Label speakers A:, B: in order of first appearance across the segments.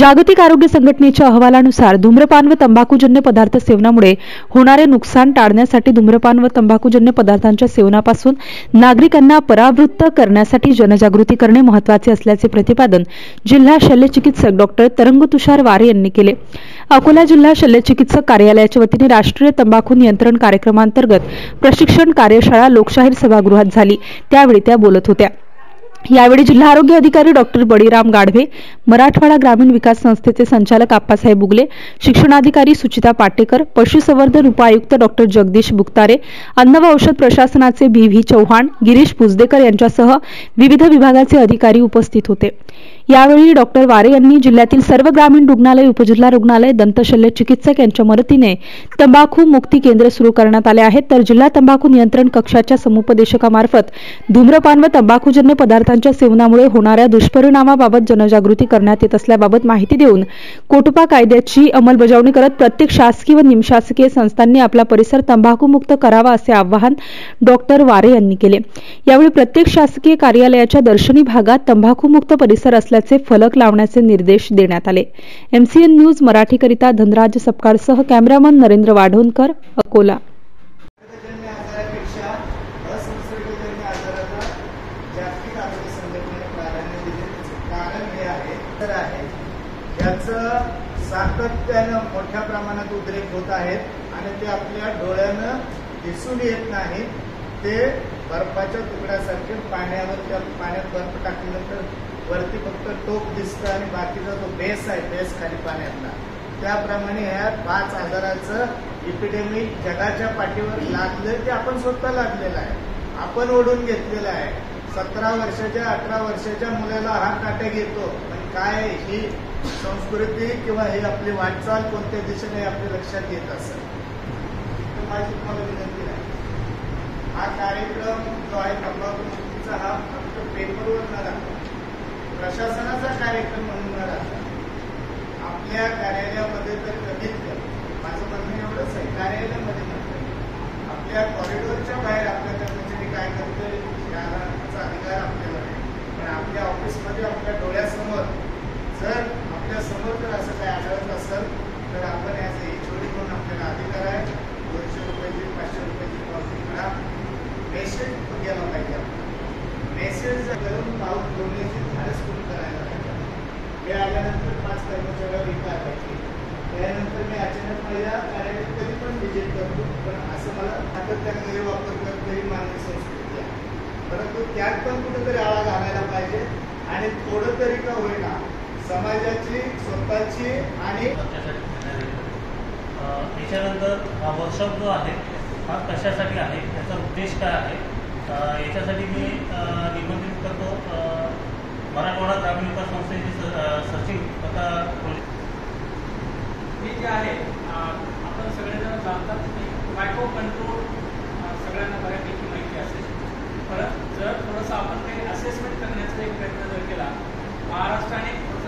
A: जागतिक आरोग्य संघटनेच्या अहवालानुसार धूम्रपान व तंबाखूजन्य पदार्थ सेवनामुळे होणारे नुकसान टाळण्यासाठी धूम्रपान व तंबाखूजन्य पदार्थांच्या सेवनापासून नागरिकांना परावृत्त करण्यासाठी जनजागृती करणे महत्त्वाचे असल्याचे प्रतिपादन जिल्हा शल्यचिकित्सक डॉक्टर तरंगतुषार वारे यांनी केले। अकोला जिल्हा शल्यचिकित्सक कार्यालयाच्या वतीने राष्ट्रीय तंबाखू नियंत्रण कार्यक्रमांतर्गत प्रशिक्षण कार्यशाळा लोकशाहीर सभागृहात झाली, त्यावेळी त्या बोलत होत्या। यावेळी जिल्हा आरोग्य अधिकारी डॉक्टर बळीराम गाढवे, मराठवाडा ग्रामीण विकास संस्थेचे संचालक आप्पासाहेब बुगले, शिक्षणाधिकारी सुचिता पाटेकर, पशुसंवर्धन उपायुक्त डॉक्टर जगदीश बुक्तारे, अन्न व औषध प्रशासनाचे बी.व्ही. चव्हाण, गिरीश पुजदेकर यांच्यासह विविध विभागाचे अधिकारी उपस्थित होते। यावेळी डॉक्टर वारे यांनी जिल्ह्यातील सर्व ग्रामीण रुग्णालय, उपजिल्हा रुग्णालय, दंतशल्य चिकित्सक यांच्या मदतीने तंबाखू मुक्ती केंद्र सुरू करण्यात आले आहेत, तर जिल्हा तंबाखू नियंत्रण कक्षाच्या समुपदेशकामार्फत धूम्रपान व तंबाखूजन्य पदार्थांच्या सेवनामुळे होणाऱ्या दुष्परिणामाबाबत जनजागृती करण्यात येत असल्याबाबत माहिती देऊन कोटपा कायद्याची अंमलबजावणी करत प्रत्येक शासकीय व निमशासकीय संस्थांनी आपला परिसर तंबाखूमुक्त करावा असे आवाहन डॉक्टर वारे यांनी केले। यावेळी प्रत्येक शासकीय कार्यालयाच्या दर्शनी भागात तंबाखूमुक्त परिसर असल्याचे फलक लावण्याचे निर्देश देण्यात आले। MCN न्यूज मराठीकरिता धनराज सपकाळसह कॅमेरामन नरेंद्र वाढोणकर, अकोला।
B: सातत्याने मोठ्या प्रमाणात उद्रेक होत आहेत आणि ते आपल्या डोळ्यानं दिसून येत नाही। ते बर्फाच्या तुकड्यासारखे त्या पाण्यात बर्फ टाकल्यानंतर वरती फक्त टोक दिसतं आणि बाकीचा जो बेस आहे, बेस खाली पाण्यातला, त्याप्रमाणे ह्या 5,000चं इपिडेमिक जगाच्या पाठीवर लागलं ते आपण स्वतः लागलेलं आहे, आपण ओढून घेतलेलं आहे। 17 वर्षाच्या 18 वर्षाच्या मुलाला हार्ट अटॅक येतो, पण काय ही संस्कृती किंवा ही आपली वाटचाल कोणत्या दिशेने आपल्या लक्षात येत असेल। तर माझी तुम्हाला विनंती आहे, हा कार्यक्रम जो आहे तंबाखू मुक्तीचा, हा फक्त पेपरवर न राहता प्रशासनाचा कार्यक्रम म्हणून न राहता आपल्या कार्यालयामध्ये तर कधीच माझं म्हणणं एवढंच आहे, कार्यालयामध्ये नव्हतं, आपल्या कॉरिडॉरच्या बाहेर आपल्या कर्मचारी काय करतोय याचा अधिकार आपल्याला नाही, पण आपल्या ऑफिसमध्ये आपल्या डोळ्यासमोर जर आपल्या समोर जर असं काय आढळत असेल तर आपण याचे HOD म्हणून आपल्याला अधिकार आहे, 200 रुपयाची 500 रुपयाची पावती करा, मेसेज गेला पाहिजे, मेसेज करून पाऊल जोडण्याची धाडस करून करायला पाहिजे। हे आल्यानंतर 5 कर्मचाऱ्यावर विकार पाहिजे, त्यानंतर मी अचानक माझ्या कार्यालयात कधी पण विजिट करतो, पण असं मला सातत्याने वापर करतो ही मानवी संस्कृती आहे, परंतु त्यात पण कुठेतरी आळा घालायला पाहिजे आणि थोडं तरी का होईना समाजाची स्वतःची आणि
C: याच्यानंतर हा वर्कशॉप जो आहे हा कशासाठी आहे, त्याचा उद्देश काय आहे, याच्यासाठी मी निमंत्रित करतो मराठवाडा ग्रामीण विकास संस्थेचे सचिव तथा
D: हे जे आहे आपण सगळेजण जाणतात की मायक्रो कंट्रोल सगळ्यांना बऱ्यापैकी माहिती असेल, परत जर थोडंसं आपण काही असेसमेंट करण्याचा एक प्रयत्न जर केला, महाराष्ट्राने थोडंसं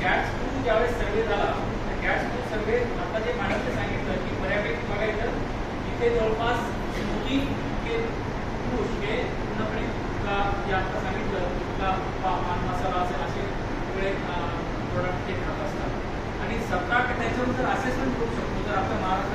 D: गॅट्स 2 ज्यावेळेस सर्वे झाला, त्या गॅट्स 2 सर्वे आता जे माणसाने सांगितलं की बऱ्यापैकी बघायचं इथे जवळपास स्मोकिंग हे पुरुष हे पूर्णपणे जे आता सांगितलं का पान मसाला असेल असे वेगळे प्रोडक्ट ते खात असतात आणि 17% त्याच्यावर जर असेसमेंट करू शकतो, जर आपल्या महाराष्ट्र